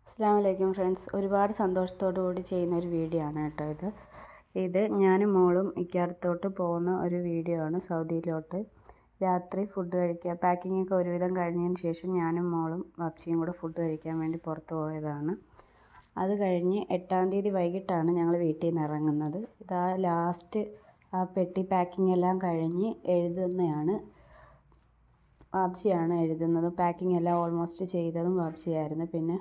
അസ്സലാമു അലൈക്കും ഫ്രണ്ട്സ്. ഒരുപാട് സന്തോഷത്തോടു കൂടി ചെയ്യുന്ന ഒരു വീഡിയോ ആണ് കേട്ടോ ഇത് ഞാനും മോളും ഇക്കടുത്തോട്ട് പോകുന്ന ഒരു വീഡിയോ ആണ്. സൗദിയിലോട്ട് രാത്രി ഫുഡ് കഴിക്കാൻ പാക്കിംഗ് ഒക്കെ ഒരുവിധം കഴിഞ്ഞതിന് ശേഷം ഞാനും മോളും വാപ്സിയും കൂടെ ഫുഡ് കഴിക്കാൻ വേണ്ടി പുറത്ത് പോയതാണ്. അത് കഴിഞ്ഞ് 8-ാം തീയതി വൈകിട്ടാണ് ഞങ്ങൾ വീട്ടിൽ നിന്ന് ഇറങ്ങുന്നത്. ഇതാ ലാസ്റ്റ് ആ പെട്ടി പാക്കിംഗ് എല്ലാം കഴിഞ്ഞ് എഴുതുന്നതാണ്. വാപ്സിയാണ് എഴുതുന്നത്. പാക്കിംഗ് എല്ലാം ഓൾമോസ്റ്റ് ചെയ്തതും വാപ്സിയായിരുന്നു. പിന്നെ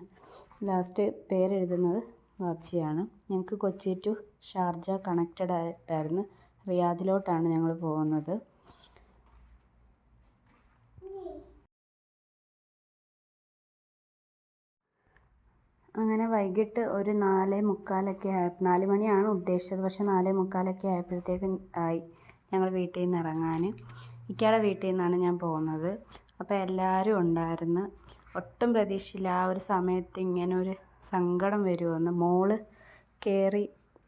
ലാസ്റ്റ് പേരെഴുതുന്നത് വാപ്സിയാണ്. ഞങ്ങൾക്ക് കൊച്ചി ടു ഷാർജ കണക്റ്റഡ് ആയിട്ടായിരുന്നു. റിയാദിലോട്ടാണ് ഞങ്ങൾ പോകുന്നത്. അങ്ങനെ വൈകിട്ട് ഒരു 4:45 4 മണിയാണ് ഉദ്ദേശിച്ചത്. പക്ഷെ 4:45 ആയപ്പോഴത്തേക്കും ആയി ഞങ്ങൾ വീട്ടിൽ നിന്ന് ഇറങ്ങാൻ. ഇക്കയുടെ വീട്ടിൽ നിന്നാണ് ഞാൻ പോകുന്നത്. അപ്പോൾ എല്ലാവരും ഉണ്ടായിരുന്നു. ഒട്ടും പ്രതീക്ഷയില്ല ആ ഒരു സമയത്ത് ഇങ്ങനെ ഒരു സങ്കടം വരുമെന്ന്. മോള് കയറി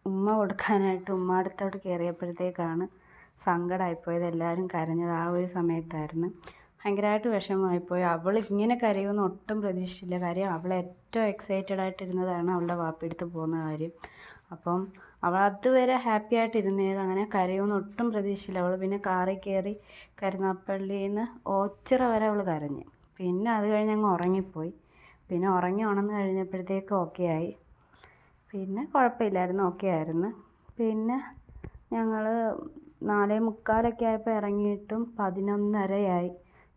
ഉമ്മ കൊടുക്കാനായിട്ട് ഉമ്മ അടുത്തോട്ട് കയറിയപ്പോഴത്തേക്കാണ് സങ്കടമായിപ്പോയത്. എല്ലാവരും കരഞ്ഞത് ആ ഒരു സമയത്തായിരുന്നു. ഭയങ്കരമായിട്ട് വിഷമമായിപ്പോയി. അവൾ ഇങ്ങനെ കരയുമെന്ന് ഒട്ടും പ്രതീക്ഷിച്ചില്ല. കാര്യം അവൾ ഏറ്റവും എക്സൈറ്റഡ് ആയിട്ടിരുന്നതാണ് അവളുടെ വാപ്പയെടുത്ത് പോകുന്ന കാര്യം. അപ്പം അവൾ അതുവരെ ഹാപ്പി ആയിട്ടിരുന്നത്. അങ്ങനെ കരയുമെന്ന് ഒട്ടും പ്രതീക്ഷിച്ചില്ല. അവൾ പിന്നെ കാറിൽ കയറി കരുനാഗപ്പള്ളിയിൽ നിന്ന് ഓച്ചിറ വരെ അവൾ കരഞ്ഞു. പിന്നെ അത് കഴിഞ്ഞ് അങ്ങ് ഉറങ്ങിപ്പോയി. പിന്നെ ഉറങ്ങി ഉണർന്ന് കഴിഞ്ഞപ്പോഴത്തേക്ക് ഓക്കെ ആയി. പിന്നെ കുഴപ്പമില്ലായിരുന്നു, ഓക്കെ ആയിരുന്നു. പിന്നെ ഞങ്ങൾ 4:45 ആയപ്പോൾ ഇറങ്ങിയിട്ടും 11:30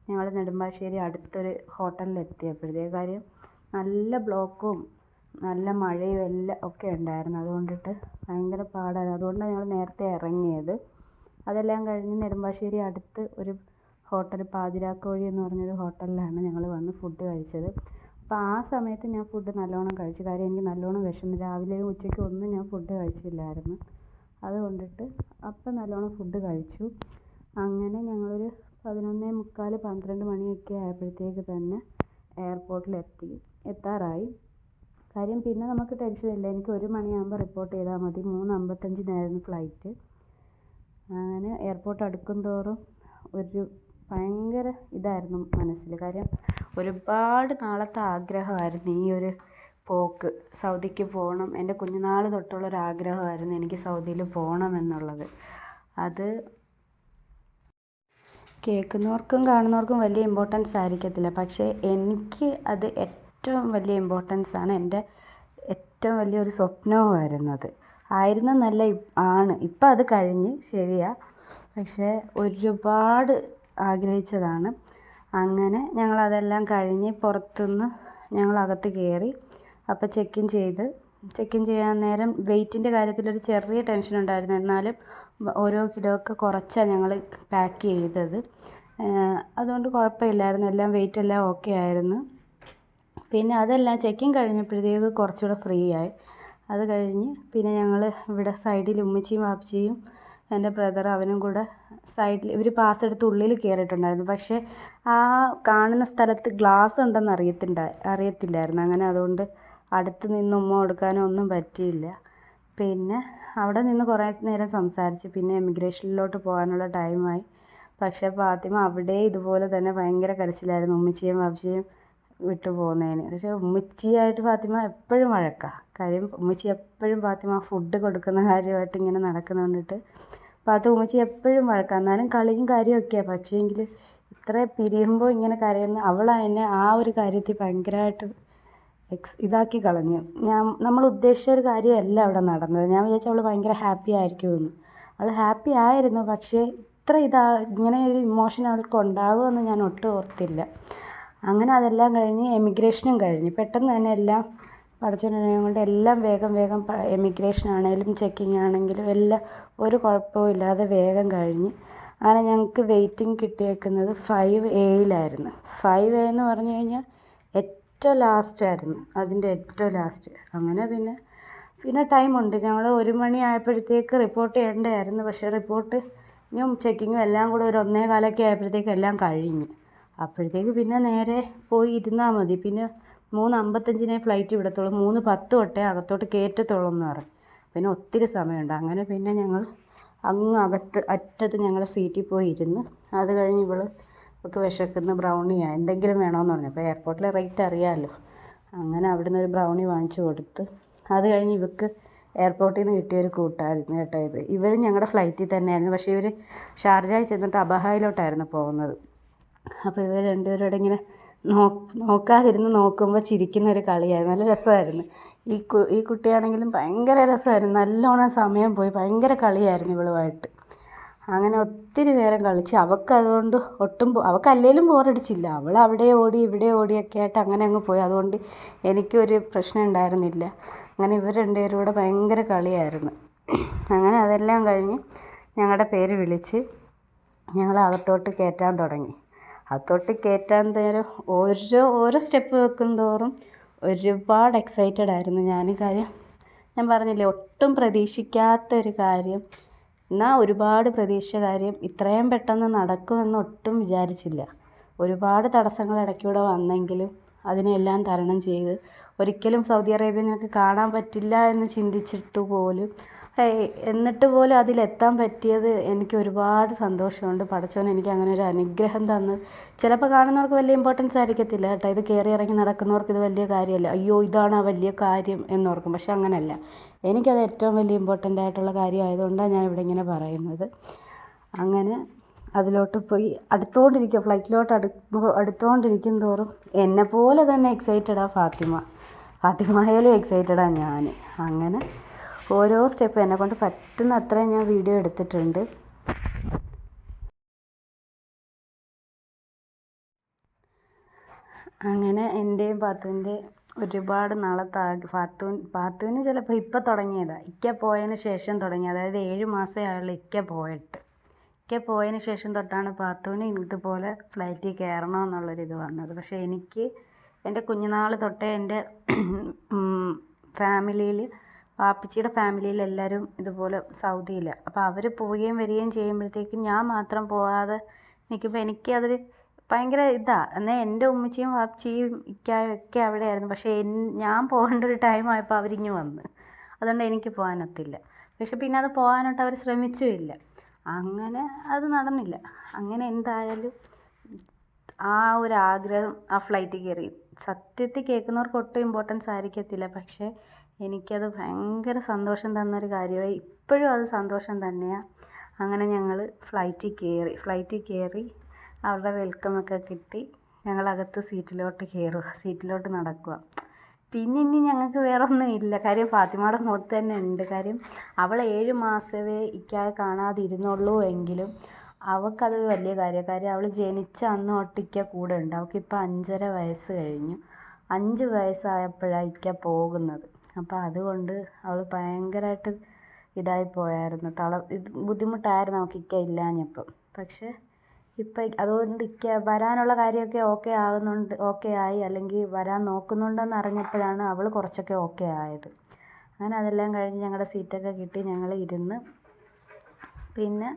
ഞങ്ങൾ നെടുമ്പാശ്ശേരി അടുത്തൊരു ഹോട്ടലിലെത്തിയപ്പോഴത്തേക്ക്. കാര്യം നല്ല ബ്ലോക്കും നല്ല മഴയും എല്ലാം ഒക്കെ ഉണ്ടായിരുന്നു. അതുകൊണ്ടിട്ട് ഭയങ്കര പാടായിരുന്നു. അതുകൊണ്ടാണ് ഞങ്ങൾ നേരത്തെ ഇറങ്ങിയത്. അതെല്ലാം കഴിഞ്ഞ് നെടുമ്പാശ്ശേരി അടുത്ത് ഒരു ഹോട്ടൽ പാതിരാക്കോഴി എന്ന് പറഞ്ഞൊരു ഹോട്ടലിലാണ് ഞങ്ങൾ വന്ന് ഫുഡ് കഴിച്ചത്. അപ്പോൾ ആ സമയത്ത് ഞാൻ ഫുഡ് നല്ലോണം കഴിച്ചു. കാര്യം എനിക്ക് നല്ലോണം വിശന്നു. രാവിലെയും ഉച്ചയ്ക്കും ഒന്നും ഞാൻ ഫുഡ് കഴിച്ചില്ലായിരുന്നു. അതുകൊണ്ടിട്ട് അപ്പം നല്ലോണം ഫുഡ് കഴിച്ചു. അങ്ങനെ ഞങ്ങളൊരു 11:45 12 മണിയൊക്കെ ആയപ്പോഴത്തേക്ക് തന്നെ എത്താറായി. കാര്യം പിന്നെ നമുക്ക് ടെൻഷനില്ല. എനിക്ക് 1 മണിയാകുമ്പോൾ റിപ്പോർട്ട് ചെയ്താൽ മതി. 3:55 ഫ്ലൈറ്റ്. അങ്ങനെ എയർപോർട്ട് അടുക്കും തോറും ഒരു ഭയങ്കര ഇതായിരുന്നു മനസ്സിൽ. കാര്യം ഒരുപാട് നാളത്തെ ആഗ്രഹമായിരുന്നു ഈ ഒരു പോക്ക്. സൗദിക്ക് പോകണം. എൻ്റെ കുഞ്ഞുനാൾ തൊട്ടുള്ളൊരാഗ്രഹമായിരുന്നു എനിക്ക് സൗദിയിൽ പോകണമെന്നുള്ളത്. അത് കേൾക്കുന്നവർക്കും കാണുന്നവർക്കും വലിയ ഇമ്പോർട്ടൻസ് ആയിരിക്കത്തില്ല. പക്ഷേ എനിക്ക് അത് ഏറ്റവും വലിയ ഇമ്പോർട്ടൻസ് ആണ്. എൻ്റെ ഏറ്റവും വലിയൊരു സ്വപ്നവുമായിരുന്നത്. ആയിരുന്നെന്നല്ല, ആണ്. ഇപ്പം അത് കഴിഞ്ഞ് ശരിയാ. പക്ഷേ ഒരുപാട് ആഗ്രഹിച്ചതാണ്. അങ്ങനെ ഞങ്ങളതെല്ലാം കഴിഞ്ഞ് പുറത്തുനിന്ന് ഞങ്ങളകത്ത് കയറി. അപ്പോൾ ചെക്ക് ഇൻ ചെയ്യാൻ നേരം വെയിറ്റിൻ്റെ കാര്യത്തിലൊരു ചെറിയ ടെൻഷൻ ഉണ്ടായിരുന്നു. എന്നാലും ഓരോ കിലോ ഒക്കെ കുറച്ചാണ് ഞങ്ങൾ പാക്ക് ചെയ്തത്. അതുകൊണ്ട് കുഴപ്പമില്ലായിരുന്നു. എല്ലാം വെയിറ്റെല്ലാം ഓക്കെ ആയിരുന്നു. പിന്നെ അതെല്ലാം ചെക്ക് ഇൻ കഴിഞ്ഞപ്പോഴത്തേക്ക് കുറച്ചുകൂടെ ഫ്രീ ആയി. അത് കഴിഞ്ഞ് പിന്നെ ഞങ്ങൾ ഇവിടെ സൈഡിൽ ഉമ്മച്ചിയും വാപ്പച്ചിയും എൻ്റെ ബ്രദർ അവനും കൂടെ സൈഡിൽ ഇവർ പാസ് എടുത്ത് ഉള്ളിൽ കയറിയിട്ടുണ്ടായിരുന്നു. പക്ഷേ ആ കാണുന്ന സ്ഥലത്ത് ഗ്ലാസ് ഉണ്ടെന്ന് അറിയത്തില്ലായിരുന്നു. അങ്ങനെ അതുകൊണ്ട് അടുത്ത് നിന്ന് ഉമ്മ കൊടുക്കാനോ ഒന്നും പറ്റിയില്ല. പിന്നെ അവിടെ നിന്ന് കുറേ നേരം സംസാരിച്ച്. പിന്നെ എമിഗ്രേഷനിലോട്ട് പോകാനുള്ള ടൈമായി. പക്ഷേ ഫാത്തിമ അവിടെ ഇതുപോലെ തന്നെ ഭയങ്കര കരച്ചിലായിരുന്നു ഉമ്മച്ചിയും വാപ്പച്ചിയും വിട്ടു പോകുന്നതിന്. പക്ഷേ ഉമ്മച്ചിയായിട്ട് ഫാത്തിമ എപ്പോഴും വഴക്കാണ്. കാര്യം ഉമ്മച്ചി എപ്പോഴും ഫാത്തിമ ഫുഡ് കൊടുക്കുന്ന കാര്യമായിട്ട് ഇങ്ങനെ നടക്കുന്നതുകൊണ്ടിട്ട് ഉമ്മച്ചി എപ്പോഴും വഴക്കാണ്. എന്നാലും കളിയും കാര്യമൊക്കെയാണ്. പക്ഷേ എങ്കിൽ ഇത്ര പിരിയുമ്പോൾ ഇങ്ങനെ കരയുന്ന എന്നെ ആ ഒരു കാര്യത്തിൽ ഭയങ്കരമായിട്ട് ഇതാക്കി കളഞ്ഞു. നമ്മൾ ഉദ്ദേശിച്ച ഒരു കാര്യമല്ല അവിടെ നടന്നത്. ഞാൻ വിചാരിച്ചു അവൾ ഭയങ്കര ഹാപ്പി ആയിരിക്കുമെന്ന്. അവൾ ഹാപ്പി ആയിരുന്നു. പക്ഷേ ഇത്ര ഇങ്ങനെ ഒരു ഇമോഷൻ അവൾക്ക് ഉണ്ടാകുമെന്ന് ഞാൻ ഒട്ടും ഓർത്തില്ല. അങ്ങനെ അതെല്ലാം കഴിഞ്ഞ് എമിഗ്രേഷനും കഴിഞ്ഞ് പെട്ടെന്ന് തന്നെ എല്ലാം പടച്ചോനെ കൊണ്ട് എല്ലാം വേഗം എമിഗ്രേഷൻ ആണെങ്കിലും ചെക്കിങ് ആണെങ്കിലും എല്ലാം ഒരു കുഴപ്പവും ഇല്ലാതെ വേഗം കഴിഞ്ഞ്. അങ്ങനെ ഞങ്ങൾക്ക് വെയിറ്റിംഗ് കിട്ടിയേക്കുന്നത് 5A 5A എന്ന് പറഞ്ഞു കഴിഞ്ഞാൽ ഏറ്റവും ലാസ്റ്റായിരുന്നു. അതിൻ്റെ ഏറ്റവും ലാസ്റ്റ്. അങ്ങനെ പിന്നെ ടൈമുണ്ട്. ഞങ്ങൾ 1 മണി ആയപ്പോഴത്തേക്ക് റിപ്പോർട്ട് ചെയ്യേണ്ടതായിരുന്നു. പക്ഷേ റിപ്പോർട്ടിങ്ങും ചെക്കിങ്ങും എല്ലാം കൂടെ ഒരു 1:15 ആയപ്പോഴത്തേക്ക് എല്ലാം കഴിഞ്ഞു. അപ്പോഴത്തേക്ക് പിന്നെ നേരെ പോയി ഇരുന്നാൽ മതി. പിന്നെ 3:55 ഫ്ലൈറ്റ് വിടത്തുള്ളൂ. 3:10 തൊട്ടേ അകത്തോട്ട് കയറ്റത്തുള്ളൂ എന്ന് പറഞ്ഞു. പിന്നെ ഒത്തിരി സമയമുണ്ട്. അങ്ങനെ പിന്നെ ഞങ്ങൾ അങ്ങ് അറ്റത്ത് ഞങ്ങളുടെ സീറ്റിൽ പോയി ഇരുന്ന്. അത് കഴിഞ്ഞ് ഇവൾക്ക് വിശക്കുന്ന ബ്രൗണിയാണ് എന്തെങ്കിലും വേണമെന്ന് പറഞ്ഞു. അപ്പോൾ എയർപോർട്ടിലെ റേറ്റ് അറിയാമല്ലോ. അങ്ങനെ അവിടുന്ന് ഒരു ബ്രൗണി വാങ്ങിച്ചു കൊടുത്ത്. അത് കഴിഞ്ഞ് ഇവർക്ക് എയർപോർട്ടിൽ നിന്ന് കിട്ടിയൊരു കൂട്ടായിരുന്നു കേട്ടോ ഇത്. ഇവർ ഞങ്ങളുടെ ഫ്ലൈറ്റിൽ തന്നെയായിരുന്നു. പക്ഷേ ഇവർ ഷാർജയിൽ ചെന്നിട്ട് അബഹായിലോട്ടായിരുന്നു പോകുന്നത്. അപ്പോൾ ഇവർ രണ്ടുപേരോടെ ഇങ്ങനെ നോക്കാതിരുന്ന് നോക്കുമ്പോൾ ചിരിക്കുന്ന ഒരു കളിയായിരുന്നു. നല്ല രസമായിരുന്നു. ഈ കുട്ടിയാണെങ്കിലും ഭയങ്കര രസമായിരുന്നു. നല്ലോണം സമയം പോയി. ഭയങ്കര കളിയായിരുന്നു ഇവളുമായിട്ട്. അങ്ങനെ ഒത്തിരി നേരം കളിച്ച്. അവൾക്കതുകൊണ്ട് അവൾക്കല്ലേലും ബോറടിച്ചില്ല. അവൾ അവിടെ ഓടി ഇവിടെ ഓടിയൊക്കെ ആയിട്ട് അങ്ങനെ അങ്ങ് പോയി. അതുകൊണ്ട് എനിക്കൊരു പ്രശ്നം ഉണ്ടായിരുന്നില്ല. അങ്ങനെ ഇവർ രണ്ടുപേരും കൂടെ ഭയങ്കര കളിയായിരുന്നു. അങ്ങനെ അതെല്ലാം കഴിഞ്ഞ് ഞങ്ങളുടെ പേര് വിളിച്ച് ഞങ്ങളെ അകത്തോട്ട് കയറ്റാൻ തുടങ്ങി. അകത്തോട്ട് കയറ്റാൻ നേരം ഓരോ സ്റ്റെപ്പ് വെക്കും തോറും ഒരുപാട് എക്സൈറ്റഡ് ആയിരുന്നു ഞാൻ. കാര്യം ഞാൻ പറഞ്ഞില്ലേ, ഒട്ടും പ്രതീക്ഷിക്കാത്തൊരു കാര്യം, എന്നാൽ ഒരുപാട് പ്രതീക്ഷിച്ച കാര്യം ഇത്രയും പെട്ടെന്ന് നടക്കുമെന്ന് ഒട്ടും വിചാരിച്ചില്ല. ഒരുപാട് തടസ്സങ്ങൾ ഇടയ്ക്കൂടെ വന്നെങ്കിലും അതിനെല്ലാം തരണം ചെയ്ത് ഒരിക്കലും സൗദി അറേബ്യ നിനക്ക് കാണാൻ പറ്റില്ല എന്ന് ചിന്തിച്ചിട്ട് പോലും എന്നിട്ട് പോലും അതിലെത്താൻ പറ്റിയത് എനിക്ക് ഒരുപാട് സന്തോഷമുണ്ട്. പടച്ചോൻ എനിക്ക് അങ്ങനെ ഒരു അനുഗ്രഹം തന്നത്. ചിലപ്പോൾ കാണുന്നവർക്ക് വലിയ ഇമ്പോർട്ടൻസ് ആയിരിക്കത്തില്ല കേട്ടോ. ഇത് കയറി ഇറങ്ങി നടക്കുന്നവർക്ക് ഇത് വലിയ കാര്യമല്ല. അയ്യോ ഇതാണ് ആ വലിയ കാര്യം എന്നോർക്കും. പക്ഷെ അങ്ങനെയല്ല. എനിക്കത് ഏറ്റവും വലിയ ഇമ്പോർട്ടൻ്റ് ആയിട്ടുള്ള കാര്യമായതുകൊണ്ടാണ് ഞാൻ ഇവിടെ ഇങ്ങനെ പറയുന്നത്. അങ്ങനെ അതിലോട്ട് പോയി ഫ്ലൈറ്റിലോട്ട് അടുത്തുകൊണ്ടിരിക്കും തോറും എന്നെപ്പോലെ തന്നെ എക്സൈറ്റഡാണ് ഫാത്തിമയിലും എക്സൈറ്റഡാണ് ഞാൻ. അങ്ങനെ ഓരോ സ്റ്റെപ്പ് എന്നെക്കൊണ്ട് പറ്റുന്ന അത്രയും ഞാൻ വീഡിയോ എടുത്തിട്ടുണ്ട്. അങ്ങനെ എൻ്റെയും പാത്തുവിൻ്റെയും ഒരുപാട് നാളത്തെ പാത്തുവിന് ചിലപ്പോൾ ഇപ്പം തുടങ്ങിയതാണ്. ഇക്ക പോയതിന് ശേഷം തുടങ്ങി. അതായത് 7 മാസമേ ആയുള്ളൂ ഇക്ക പോയതിന് ശേഷം തൊട്ടാണ് പാത്തുവിന് ഇതുപോലെ ഫ്ലൈറ്റിൽ കയറണമെന്നുള്ളൊരിത് വന്നത്. പക്ഷേ എനിക്ക് എൻ്റെ കുഞ്ഞുനാൾ തൊട്ടേ എൻ്റെ ഫാമിലിയിൽ, പാപ്പിച്ചിയുടെ ഫാമിലിയിൽ എല്ലാവരും ഇതുപോലെ സൗദിയിലാണ്. അപ്പോൾ അവർ പോവുകയും വരികയും ചെയ്യുമ്പോഴത്തേക്കും ഞാൻ മാത്രം പോകാതെ നിൽക്കുമ്പോൾ എനിക്കതൊരു ഭയങ്കര ഇതാണ്. എന്നാൽ എൻ്റെ ഉമ്മച്ചിയും വാപ്പച്ചിയും ഇക്കായും ഒക്കെ അവിടെയായിരുന്നു. പക്ഷേ ഞാൻ പോകേണ്ട ഒരു ടൈം ആയപ്പോൾ അവരിങ്ങ് വന്ന്. അതുകൊണ്ട് എനിക്ക് പോകാനൊത്തില്ല. പക്ഷെ പിന്നെ അത് പോകാനായിട്ട് അവർ ശ്രമിച്ചുമില്ല. അങ്ങനെ അത് നടന്നില്ല. അങ്ങനെ എന്തായാലും ആ ഒരു ആഗ്രഹം ആ ഫ്ലൈറ്റിൽ കയറി. സത്യത്തിൽ കേൾക്കുന്നവർക്ക് ഒട്ടും ഇമ്പോർട്ടൻസ് ആയിരിക്കത്തില്ല. പക്ഷേ എനിക്കത് ഭയങ്കര സന്തോഷം തന്നൊരു കാര്യമായി. ഇപ്പോഴും അത് സന്തോഷം തന്നെയാണ്. അങ്ങനെ ഞങ്ങൾ ഫ്ലൈറ്റിൽ കയറി അവരുടെ വെൽക്കമൊക്കെ കിട്ടി. ഞങ്ങളകത്ത് സീറ്റിലോട്ട് നടക്കുക. പിന്നെ ഇനി ഞങ്ങൾക്ക് വേറെ ഒന്നുമില്ല. കാര്യം ഫാത്തിമയുടെ മുഖത്ത് തന്നെ ഉണ്ട്. കാര്യം അവൾ 7 മാസമേ ഇക്കായെ കാണാതിരുന്നുള്ളൂ എങ്കിലും അവൾക്കത് വലിയ കാര്യമാണ്. കാര്യം അവൾ ജനിച്ച അന്ന് തൊട്ട് ഇക്ക കൂടെ ഉണ്ട്. അവൾക്കിപ്പോൾ 5.5 വയസ്സ് കഴിഞ്ഞു. 5 വയസ്സായപ്പോഴാണ് ഇക്ക പോകുന്നത്. അപ്പോൾ അതുകൊണ്ട് അവൾ ഭയങ്കരമായിട്ട് ഇതായിപ്പോയായിരുന്നു. ബുദ്ധിമുട്ടായിരുന്നു അവൾക്ക് ഇക്ക ഇല്ലാഞ്ഞപ്പം. പക്ഷേ ഇപ്പം അതുകൊണ്ട് ഇക്ക വരാനുള്ള കാര്യമൊക്കെ ഓക്കെ ആയി, അല്ലെങ്കിൽ വരാൻ നോക്കുന്നുണ്ടെന്ന് അറിഞ്ഞപ്പോഴാണ് അവൾ കുറച്ചൊക്കെ ഓക്കെ ആയത്. അങ്ങനെ അതെല്ലാം കഴിഞ്ഞ് ഞങ്ങളുടെ സീറ്റൊക്കെ കിട്ടി. ഞങ്ങൾ ഇരുന്ന് പിന്നെ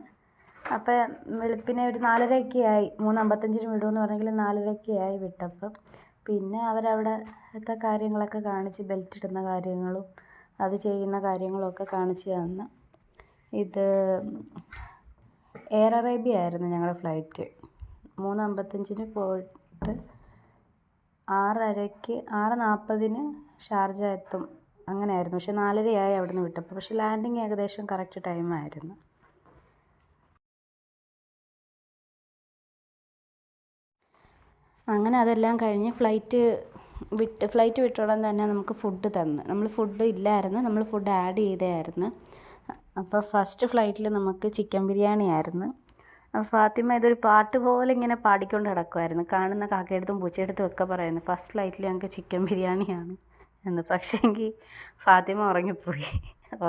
അപ്പം വെളുപ്പിനെ ഒരു 4:30 ആയി. 3:55 വിടുമെന്ന് പറഞ്ഞെങ്കിൽ 4:30 ആയി വിട്ടപ്പം. പിന്നെ അവരവിടുത്തെ കാര്യങ്ങളൊക്കെ കാണിച്ച്, ബെൽറ്റ് ഇടുന്ന കാര്യങ്ങളും അത് ചെയ്യുന്ന കാര്യങ്ങളും ഒക്കെ കാണിച്ച് തന്ന്. ഇത് എയർ അറേബ്യ ആയിരുന്നു ഞങ്ങളുടെ ഫ്ലൈറ്റ്. 3:55 പോയിട്ട് 6:40 ഷാർജ എത്തും അങ്ങനെയായിരുന്നു. പക്ഷെ 4:30 ആയി അവിടെ നിന്ന് വിട്ടപ്പോൾ. പക്ഷെ ലാൻഡിങ് ഏകദേശം കറക്റ്റ് ടൈമായിരുന്നു. അങ്ങനെ അതെല്ലാം കഴിഞ്ഞ് ഫ്ലൈറ്റ് വിട്ട ഉടൻ തന്നെ നമുക്ക് ഫുഡ് തന്ന്. നമ്മൾ ഫുഡ് ഇല്ലായിരുന്നു, നമ്മൾ ഫുഡ് ആഡ് ചെയ്തതായിരുന്നു. അപ്പോൾ ഫസ്റ്റ് ഫ്ലൈറ്റിൽ നമുക്ക് ചിക്കൻ ബിരിയാണി ആയിരുന്നു. ഫാത്തിമ ഇതൊരു പാട്ട് പോലെ ഇങ്ങനെ പാടിക്കൊണ്ട് കിടക്കുമായിരുന്നു. കാണുന്ന കാക്കയെടുത്തും പൂച്ചയെടുത്തും ഒക്കെ പറയുന്നു ഫസ്റ്റ് ഫ്ലൈറ്റിൽ ഞങ്ങൾക്ക് ചിക്കൻ ബിരിയാണിയാണ് എന്ന്. പക്ഷേ എങ്കിൽ ഫാത്തിമ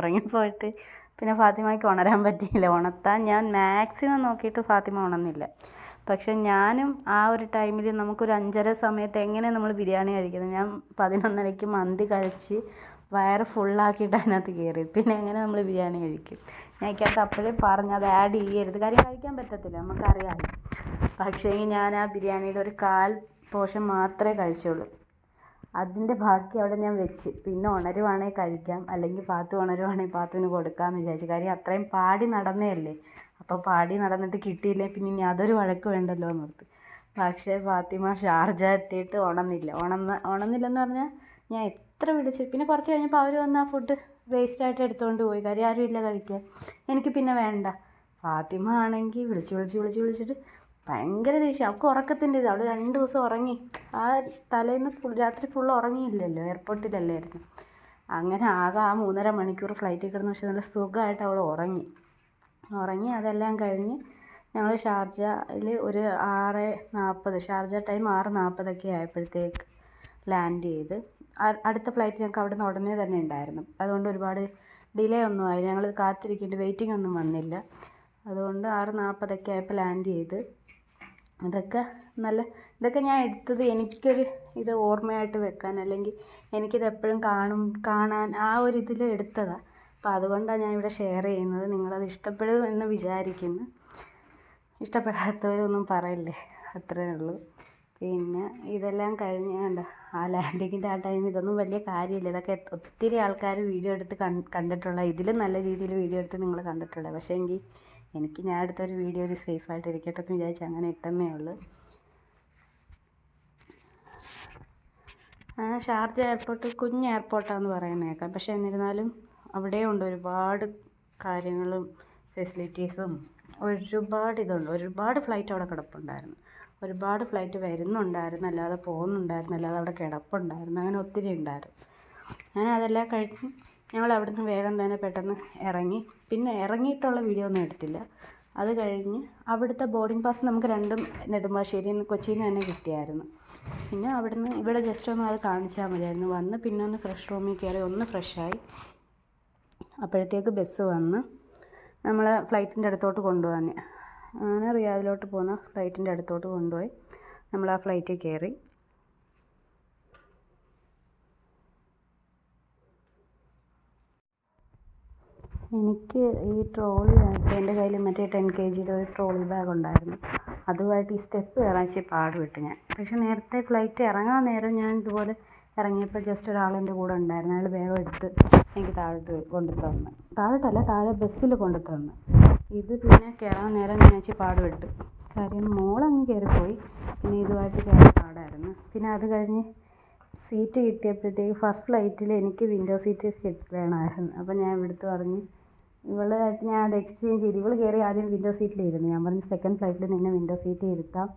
ഉറങ്ങിപ്പോയിട്ട് പിന്നെ ഫാത്തിമയ്ക്ക് ഉണരാൻ പറ്റിയില്ല. ഉണർത്താൻ ഞാൻ മാക്സിമം നോക്കിയിട്ട് ഫാത്തിമ ഉണർന്നില്ല. പക്ഷെ ഞാനും ആ ഒരു ടൈമിൽ നമുക്കൊരു 5:30 സമയത്ത് എങ്ങനെ നമ്മൾ ബിരിയാണി കഴിക്കുന്നത്? ഞാൻ 11:30 മന്തി കഴിച്ച് വയറ് ഫുള്ളാക്കിയിട്ട് അതിനകത്ത് കയറി. പിന്നെ എങ്ങനെ നമ്മൾ ബിരിയാണി കഴിക്കും? ഞാൻ ഇക്കകത്ത് അപ്പോഴേ പറഞ്ഞ് അത് ആഡ് ചെയ്യരുത്. കാര്യം കഴിക്കാൻ പറ്റത്തില്ല, നമുക്കറിയാമല്ലോ. പക്ഷേ ഞാൻ ആ ബിരിയാണിയുടെ ഒരു 1/4 പോർഷൻ മാത്രമേ കഴിച്ചുള്ളൂ. അതിൻ്റെ ബാക്കി അവിടെ ഞാൻ വെച്ച്. പിന്നെ ഉണരുവാണെങ്കിൽ കഴിക്കാം, അല്ലെങ്കിൽ പാത്തു ഉണരുവാണെങ്കിൽ പാത്തുവിന് കൊടുക്കാമെന്ന് വിചാരിച്ചു. കാര്യം അത്രയും പാടി നടന്നതല്ലേ. അപ്പോൾ പാടി നടന്നിട്ട് കിട്ടിയില്ലേ പിന്നെ ഇനി അതൊരു വഴക്ക് വേണ്ടല്ലോ എന്നോർത്ത്. പക്ഷേ ഫാത്തിമ ഷാർജ എത്തിയിട്ട് ഉണർന്നില്ലെന്ന് പറഞ്ഞാൽ ഞാൻ എത്ര വിളിച്ചു. പിന്നെ കുറച്ച് കഴിഞ്ഞപ്പോൾ അവർ വന്ന് ആ ഫുഡ് വേസ്റ്റായിട്ട് എടുത്തുകൊണ്ട് പോയി. കാര്യം ആരും ഇല്ല കഴിക്കാൻ. എനിക്ക് പിന്നെ വേണ്ട. ഫാത്തിമ ആണെങ്കിൽ വിളിച്ചിട്ട് ഭയങ്കര ദേഷ്യം. അവൾക്ക് ഉറക്കത്തിൻ്റെ ഇത്. അവൾ 2 ദിവസം ഉറങ്ങി. ആ തലേന്ന് രാത്രി ഫുൾ ഉറങ്ങിയില്ലല്ലോ, എയർപോർട്ടിലല്ലായിരുന്നു. അങ്ങനെ ആകെ ആ 3.5 മണിക്കൂർ ഫ്ലൈറ്റിൽ കിടന്നു. പക്ഷെ നല്ല സുഖമായിട്ട് അവൾ ഉറങ്ങി. അതെല്ലാം കഴിഞ്ഞ് ഞങ്ങൾ ഷാർജയിൽ ഒരു 6:40, ഷാർജ ടൈം 6:40 ആയപ്പോഴത്തേക്ക് ലാൻഡ് ചെയ്ത്. അടുത്ത ഫ്ലൈറ്റ് ഞങ്ങൾക്ക് അവിടെ നിന്ന് ഉടനെ തന്നെ ഉണ്ടായിരുന്നു. അതുകൊണ്ട് ഒരുപാട് ഡിലേ ഒന്നും ആയില്ല. ഞങ്ങൾ കാത്തിരിക്കേണ്ടി വെയിറ്റിംഗ് ഒന്നും വന്നില്ല. അതുകൊണ്ട് 6:40 ആയപ്പോൾ ലാൻഡ് ചെയ്ത്. ഇതൊക്കെ ഞാൻ എടുത്തത് എനിക്കൊരു ഇത് ഓർമ്മയായിട്ട് വെക്കാൻ, അല്ലെങ്കിൽ എനിക്കിത് എപ്പോഴും കാണാൻ ആ ഒരു ഇതിൽ എടുത്തതാണ്. അപ്പോൾ അതുകൊണ്ടാണ് ഞാൻ ഇവിടെ ഷെയർ ചെയ്യുന്നത്. നിങ്ങളത് ഇഷ്ടപ്പെടും എന്ന് വിചാരിക്കുന്നു. ഇഷ്ടപ്പെടാത്തവരൊന്നും പറയില്ലേ, അത്രയേ ഉള്ളൂ. പിന്നെ ഇതെല്ലാം കഴിഞ്ഞ് ആ ലാൻഡിങ്ങിൻ്റെ ആ ടൈം ഇതൊന്നും വലിയ കാര്യമില്ല. ഇതൊക്കെ ഒത്തിരി ആൾക്കാർ വീഡിയോ എടുത്ത് കണ്ടിട്ടുള്ള, ഇതിലും നല്ല രീതിയിൽ വീഡിയോ എടുത്ത് നിങ്ങൾ കണ്ടിട്ടുള്ളത്. പക്ഷേ എനിക്ക് ഞാൻ എടുത്തൊരു വീഡിയോ ഒരു സേഫായിട്ട് ഇരിക്കട്ടെ എന്ന് വിചാരിച്ച് അങ്ങനെ ഇട്ടെന്നേ ഉള്ളൂ. ഷാർജ എയർപോർട്ട് കുഞ്ഞ് എയർപോർട്ടാണെന്ന് പറയുന്നത് കേൾക്കാം. പക്ഷേ എന്നിരുന്നാലും അവിടെയുണ്ട് ഒരുപാട് കാര്യങ്ങളും ഫെസിലിറ്റീസും ഒരുപാട് ഫ്ലൈറ്റ് അവിടെ കിടപ്പുണ്ടായിരുന്നു. ഒരുപാട് ഫ്ലൈറ്റ് വരുന്നുണ്ടായിരുന്നു, അല്ലാതെ പോകുന്നുണ്ടായിരുന്നു, അല്ലാതെ അവിടെ കിടപ്പുണ്ടായിരുന്നു. അങ്ങനെ ഒത്തിരി ഉണ്ടായിരുന്നു. അങ്ങനെ അതെല്ലാം കഴിഞ്ഞ് ഞങ്ങൾ അവിടുന്ന് വേഗം തന്നെ പെട്ടെന്ന് ഇറങ്ങി. പിന്നെ ഇറങ്ങിയിട്ടുള്ള വീഡിയോ ഒന്നും എടുത്തില്ല. അത് കഴിഞ്ഞ് അവിടുത്തെ ബോർഡിംഗ് പാസ് നമുക്ക് രണ്ടും നെടുമ്പാശ്ശേരിയിൽ നിന്ന് കൊച്ചിയിൽ നിന്ന് തന്നെ കിട്ടിയായിരുന്നു. പിന്നെ അവിടുന്ന് ഇവിടെ ജസ്റ്റ് ഒന്ന് അത് കാണിച്ചാൽ മതിയായിരുന്നു. വന്ന് പിന്നെ ഒന്ന് ഫ്രഷ് റൂമിൽ കയറി ഒന്ന് ഫ്രഷായി. അപ്പോഴത്തേക്ക് ബസ് വന്ന് നമ്മളെ ഫ്ലൈറ്റിൻ്റെ അടുത്തോട്ട് കൊണ്ടുപോകാൻ, അങ്ങനെ റിയാദിലോട്ട് പോകുന്ന ഫ്ലൈറ്റിൻ്റെ അടുത്തോട്ട് കൊണ്ടുപോയി. നമ്മൾ ആ ഫ്ലൈറ്റിൽ കയറി. എനിക്ക് ഈ ട്രോളിയായിട്ട് എൻ്റെ കയ്യിൽ മറ്റേ 10 kg ഒരു ട്രോളി ബാഗ് ഉണ്ടായിരുന്നു. അതുമായിട്ട് ഈ സ്റ്റെപ്പ് കയറാൻ ഇച്ചിരി പാടുപെട്ടു ഞാൻ. പക്ഷേ നേരത്തെ ഫ്ലൈറ്റ് ഇറങ്ങാൻ നേരം ഞാൻ ഇതുപോലെ ഇറങ്ങിയപ്പോൾ ജസ്റ്റ് ഒരാളെൻ്റെ കൂടെ ഉണ്ടായിരുന്നു. അയാൾ വേഗം എടുത്ത് എനിക്ക് താഴോട്ട് കൊണ്ടു തന്നു. താഴെ ബസ്സിൽ കൊണ്ടു തന്നു. ഇത് പിന്നെ കയറാൻ നേരം ഞാൻ ഇച്ചിരി പാടുപെട്ടു. കാര്യം മോളങ്ങ് കയറിപ്പോയി. പിന്നെ ഇതുമായിട്ട് കയറാൻ പാടായിരുന്നു. പിന്നെ അത് കഴിഞ്ഞ് സീറ്റ് കിട്ടിയപ്പോഴത്തേക്ക് ഫസ്റ്റ് ഫ്ലൈറ്റിൽ എനിക്ക് വിൻഡോ സീറ്റ് വേണമായിരുന്നു. അപ്പോൾ ഞാൻ ഇവിടുത്തെ പറഞ്ഞ് ഇവളുമായിട്ട് ഞാൻ അത് എക്സ്ചേഞ്ച് ചെയ്തു. ഇവൾ കയറി ആദ്യം വിൻഡോ സീറ്റിലിരുന്നു. ഞാൻ പറഞ്ഞു സെക്കൻഡ് ഫ്ലൈറ്റിൽ നിന്നെ വിൻഡോ സീറ്റിൽ ഇരുത്താം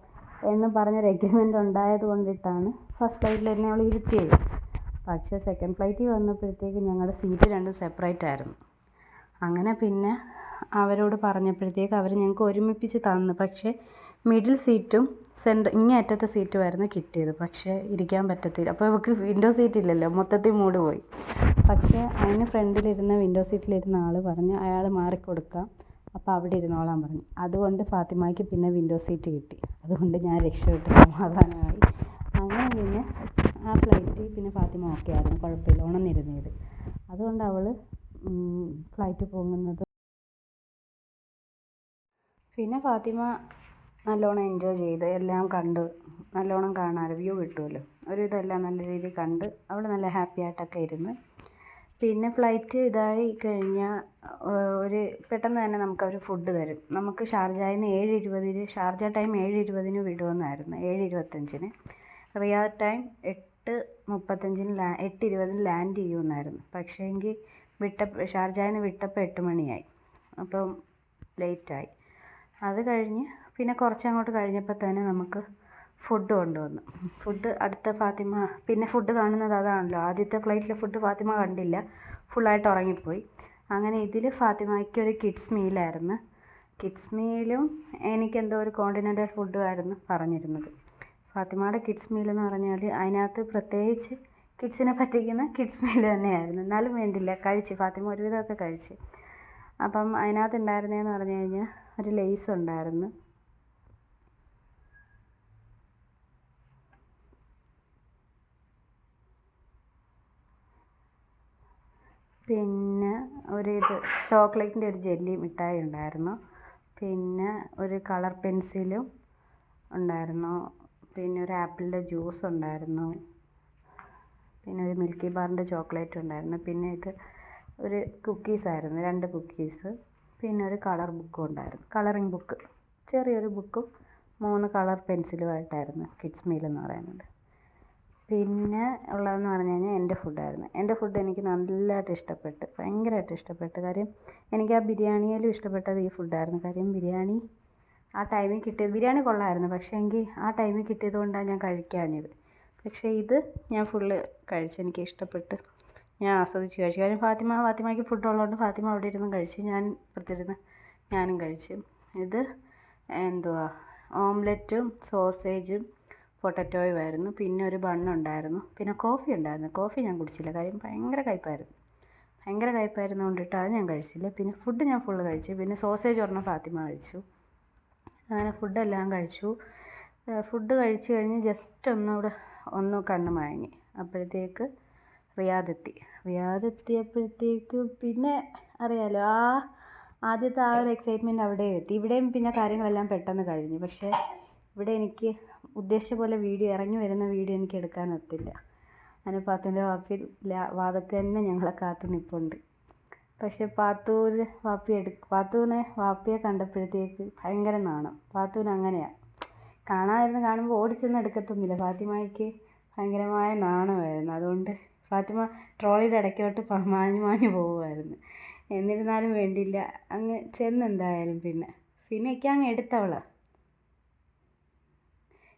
എന്ന് പറഞ്ഞൊരു എഗ്രിമെൻ്റ് ഉണ്ടായത് കൊണ്ടിട്ടാണ് ഫസ്റ്റ് ഫ്ലൈറ്റിൽ എന്നെ അവൾ ഇരുത്തിയത്. പക്ഷേ സെക്കൻഡ് ഫ്ലൈറ്റിൽ വന്നപ്പോഴത്തേക്ക് ഞങ്ങളുടെ സീറ്റ് രണ്ടും സെപ്പറേറ്റ് ആയിരുന്നു. അങ്ങനെ പിന്നെ അവരോട് പറഞ്ഞപ്പോഴത്തേക്ക് അവർ ഞങ്ങൾക്ക് ഒരുമിപ്പിച്ച് തന്നു. പക്ഷേ മിഡിൽ സീറ്റും ഇങ്ങേ അറ്റത്തെ സീറ്റുമായിരുന്നു കിട്ടിയത്. പക്ഷേ ഇരിക്കാൻ പറ്റത്തില്ല. അപ്പോൾ ഇവൾക്ക് വിൻഡോ സീറ്റ് ഇല്ലല്ലോ, മൊത്തത്തിൽ മൂഡ് പോയി. പക്ഷേ അതിന് ഫ്രണ്ടിലിരുന്ന വിൻഡോ സീറ്റിലിരുന്ന ആൾ പറഞ്ഞ് അയാൾ മാറിക്കൊടുക്കാം, അപ്പോൾ അവിടെ ഇരുന്നോളാൻ പറഞ്ഞു. അതുകൊണ്ട് ഫാത്തിമയ്ക്ക് പിന്നെ വിൻഡോ സീറ്റ് കിട്ടി. അതുകൊണ്ട് ഞാൻ രക്ഷപ്പെട്ട് സമാധാനമായി. അങ്ങനെ പിന്നെ ആ ഫ്ലൈറ്റിൽ പിന്നെ ഫാത്തിമ ഓക്കെ ആയിരുന്നു, കുഴപ്പമില്ല, ഉണർന്നിരുന്നത്. അതുകൊണ്ട് അവൾ ഫ്ലൈറ്റ് പോകുന്നത്. പിന്നെ ഫാത്തിമ നല്ലോണം എൻജോയ് ചെയ്ത് എല്ലാം കണ്ട്, നല്ലോണം കാണാമല്ലോ, വ്യൂ കിട്ടുമല്ലോ, ഇതെല്ലാം നല്ല രീതിയിൽ കണ്ട് അവൾ നല്ല ഹാപ്പി ആയിട്ടൊക്കെ ഇരുന്ന്. പിന്നെ ഫ്ലൈറ്റ് ഇതായി കഴിഞ്ഞാൽ പെട്ടെന്ന് തന്നെ നമുക്കവർ ഫുഡ് തരും. നമുക്ക് ഷാർജയിൽ നിന്ന് 7:20, ഷാർജ ടൈം 7:20 വിടുമെന്നായിരുന്നു, 7:25. റിയാദ് ടൈം 8:35, 8:20 ലാൻഡ് ചെയ്യുമെന്നായിരുന്നു. പക്ഷേ എങ്കിൽ ഷാർജയിൽ നിന്ന് വിട്ടപ്പോൾ 8 മണിയായി. അപ്പം ലേറ്റായി. അത് കഴിഞ്ഞ് പിന്നെ കുറച്ചങ്ങോട്ട് കഴിഞ്ഞപ്പോൾ തന്നെ നമുക്ക് ഫുഡ് കൊണ്ടുവന്നു. ഫുഡ് അടുത്ത ഫാത്തിമ പിന്നെ ഫുഡ് കാണുന്നത് അതാണല്ലോ. ആദ്യത്തെ ഫ്ലൈറ്റിലെ ഫുഡ് ഫാത്തിമ കണ്ടില്ല, ഫുള്ളായിട്ട് ഉറങ്ങിപ്പോയി. അങ്ങനെ ഇതിൽ ഫാത്തിമയ്ക്കൊരു കിഡ്സ് മീലായിരുന്നു. കിഡ്സ് മീലും എനിക്കെന്തോ ഒരു കോണ്ടിനെൻ്റൽ ഫുഡുമായിരുന്നു പറഞ്ഞിരുന്നത്. ഫാത്തിമയുടെ കിഡ്സ് മീലെന്ന് പറഞ്ഞാൽ അതിനകത്ത് പ്രത്യേകിച്ച് കിഡ്സിനെ പറ്റിക്കുന്ന കിഡ്സ് മീൽ തന്നെയായിരുന്നു. എന്നാലും വേണ്ടില്ല, കഴിച്ച് ഫാത്തിമ ഒരുവിധമൊക്കെ കഴിച്ച്. അപ്പം അതിനകത്ത് ഉണ്ടായിരുന്നതെന്ന് പറഞ്ഞു കഴിഞ്ഞാൽ ഒരു ലേസ് ഉണ്ടായിരുന്നു, പിന്നെ ചോക്ലേറ്റിൻ്റെ ഒരു ജെല്ലി മിഠായി ഉണ്ടായിരുന്നു, പിന്നെ ഒരു കളർ പെൻസിലും ഉണ്ടായിരുന്നു, പിന്നെ ഒരു ആപ്പിളിൻ്റെ ജ്യൂസ് ഉണ്ടായിരുന്നു, പിന്നെ ഒരു മിൽക്കി ബാറിൻ്റെ ചോക്ലേറ്റ് ഉണ്ടായിരുന്നു, പിന്നെ ഒരു കുക്കീസായിരുന്നു, 2 കുക്കീസ്, പിന്നെ ഒരു കളർ ബുക്കും ഉണ്ടായിരുന്നു, കളറിങ് ബുക്ക്, ചെറിയൊരു ബുക്കും 3 കളർ പെൻസിലുമായിട്ടായിരുന്നു കിഡ്സ് മീൽ എന്ന് പറയുന്നത്. പിന്നെ ഉള്ളതെന്ന് പറഞ്ഞു കഴിഞ്ഞാൽ എൻ്റെ ഫുഡായിരുന്നു. എൻ്റെ ഫുഡ് എനിക്ക് നല്ലതായിട്ട് ഇഷ്ടപ്പെട്ട്, ഭയങ്കരമായിട്ട് ഇഷ്ടപ്പെട്ടു. കാര്യം എനിക്ക് ആ ബിരിയാണിയിലും ഇഷ്ടപ്പെട്ടത് ഈ ഫുഡായിരുന്നു. കാര്യം ബിരിയാണി ആ ടൈമിൽ കിട്ടിയത്, ബിരിയാണി കൊള്ളാമായിരുന്നു, പക്ഷേ എങ്കിൽ ആ ടൈമിൽ കിട്ടിയത് കൊണ്ടാണ് ഞാൻ കഴിക്കാഞ്ഞത്. പക്ഷേ ഇത് ഞാൻ ഫുള്ള് കഴിച്ച്, എനിക്ക് ഇഷ്ടപ്പെട്ട്, ഞാൻ ആസ്വദിച്ച് കഴിച്ചു. കാര്യം ഫാത്തിമയ്ക്ക് ഫുഡ് ഉള്ളതുകൊണ്ട് ഫാത്തിമ അവിടെ ഇരുന്ന് കഴിച്ച്, ഞാൻ ഇപ്പുറത്തിരുന്ന് ഞാനും കഴിച്ചു. ഇത് എന്തുവാ, ഓംലെറ്റും സോസേജും പൊട്ടറ്റോയുമായിരുന്നു. പിന്നെ ഒരു ബണ്ണുണ്ടായിരുന്നു, പിന്നെ കോഫി ഉണ്ടായിരുന്നു. കോഫി ഞാൻ കുടിച്ചില്ല, കാര്യം ഭയങ്കര കയ്പ്പായിരുന്നു കൊണ്ടിട്ട് അത് ഞാൻ കഴിച്ചില്ല. പിന്നെ ഫുഡ് ഞാൻ ഫുള്ള് കഴിച്ചു. പിന്നെ സോസേജ് ഒരെണ്ണം ഫാത്തിമ കഴിച്ചു. അങ്ങനെ ഫുഡെല്ലാം കഴിച്ചു. ഫുഡ് കഴിച്ച് കഴിഞ്ഞ് ജസ്റ്റ് ഒന്ന് കണ്ണ് മയങ്ങി. അപ്പോഴത്തേക്ക് റിയാദ് എത്തിയപ്പോഴത്തേക്ക് പിന്നെ അറിയാലോ, ആദ്യത്തെ ആ ഒരു എക്സൈറ്റ്മെൻറ്റ് അവിടെയും എത്തി. ഇവിടെയും പിന്നെ കാര്യങ്ങളെല്ലാം പെട്ടെന്ന് കഴിഞ്ഞു. പക്ഷേ ഇവിടെ എനിക്ക് ഉദ്ദേശിച്ച പോലെ ഇറങ്ങി വരുന്ന വീഡിയോ എനിക്ക് എടുക്കാനൊത്തില്ല. അങ്ങനെ പാത്തുവിൻ്റെ വാതിൽക്കൽ തന്നെ ഞങ്ങളെ കാത്തു നിൽപ്പുണ്ട്. പക്ഷേ പാത്തുവിനെ വാപ്പിയെ കണ്ടപ്പോഴത്തേക്ക് ഭയങ്കര നാണം. പാത്തുവിന് അങ്ങനെയാണ്, കാണുമ്പോൾ ഓടിച്ചെന്ന് എടുക്കത്തൊന്നുമില്ല. ഫാത്തിമയ്ക്ക് ഭയങ്കരമായ നാണമായിരുന്നു. അതുകൊണ്ട് ഫാത്തിമ ട്രോളിയുടെ ഇടയ്ക്കോട്ട് മാഞ്ഞു പോവുമായിരുന്നു. എന്നിരുന്നാലും വേണ്ടിയില്ല, അങ്ങ് ചെന്നെന്തായാലും. പിന്നെ എനിക്ക് അങ്ങ് എടുത്തവളാണ്.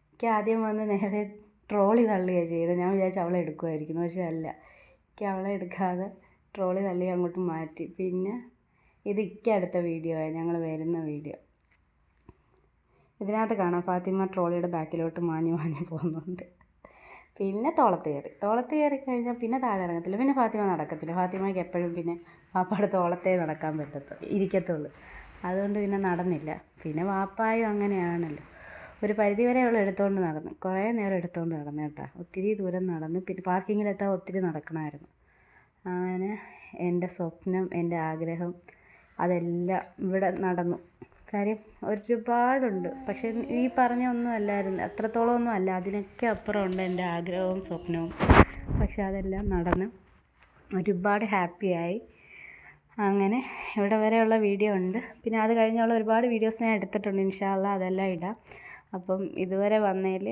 എനിക്ക് ആദ്യം വന്ന് നേരെ ട്രോളി തള്ളുകയാണ് ചെയ്തത്. ഞാൻ വിചാരിച്ചു അവളെ എടുക്കുമായിരിക്കും, പക്ഷേ അല്ല, എനിക്ക് അവളെ എടുക്കാതെ ട്രോളി തള്ളി അങ്ങോട്ട് മാറ്റി. പിന്നെ ഇത് അടുത്ത വീഡിയോ ആയി, ഞങ്ങൾ വരുന്ന വീഡിയോ. ഇതിനകത്ത് കാണാം ഫാത്തിമ ട്രോളിയുടെ ബാക്കിലോട്ട് മാഞ്ഞു പോകുന്നുണ്ട്. പിന്നെ തോളത്ത് കയറി കഴിഞ്ഞാൽ പിന്നെ താഴെ ഇറങ്ങത്തില്ല. പിന്നെ ഫാത്തിമ നടക്കത്തില്ല. ഫാത്തിമയ്ക്ക് എപ്പോഴും പിന്നെ വാപ്പയുടെ തോളത്തേ നടക്കാൻ ഇരിക്കത്തുള്ളൂ. അതുകൊണ്ട് പിന്നെ നടന്നില്ല. പിന്നെ വാപ്പായും അങ്ങനെയാണല്ലോ, ഒരു പരിധിവരെ അവൾ എടുത്തുകൊണ്ട് നടന്നു, കുറേ നേരം എടുത്തുകൊണ്ട് നടന്നു കേട്ടോ, ഒത്തിരി ദൂരം നടന്നു. പിന്നെ പാർക്കിങ്ങിലെത്താൻ ഒത്തിരി നടക്കണമായിരുന്നു. അങ്ങനെ എൻ്റെ സ്വപ്നം, എൻ്റെ ആഗ്രഹം അതെല്ലാം ഇവിടെ നടന്നു. കാര്യം ഒരുപാടുണ്ട്, പക്ഷേ ഈ പറഞ്ഞ ഒന്നും അല്ലായിരുന്നു, അത്രത്തോളം ഒന്നും അല്ല, അതിനൊക്കെ അപ്പുറമുണ്ട് എൻ്റെ ആഗ്രഹവും സ്വപ്നവും. പക്ഷേ അതെല്ലാം നടന്ന് ഒരുപാട് ഹാപ്പിയായി. അങ്ങനെ ഇവിടെ വരെയുള്ള വീഡിയോ ഉണ്ട്. പിന്നെ അത് കഴിഞ്ഞുള്ള ഒരുപാട് വീഡിയോസ് ഞാൻ എടുത്തിട്ടുണ്ട്. ഇൻഷാ അല്ലാഹ് അതെല്ലാം ഇടാം. അപ്പം ഇതുവരെ വന്നതിൽ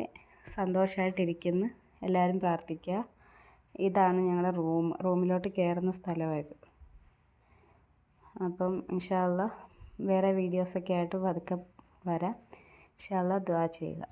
സന്തോഷമായിട്ടിരിക്കുന്നു. എല്ലാവരും പ്രാർത്ഥിക്കുക. ഇതാണ് ഞങ്ങളുടെ റൂമിലോട്ട് കയറുന്ന സ്ഥലമായത്. അപ്പം ഇൻഷാ അല്ലാഹ് വേറെ വീഡിയോസൊക്കെ ആയിട്ട് പതുക്കെ വരാം. ഇൻഷാ അല്ലാഹ് ദുആ ചെയ്യുക.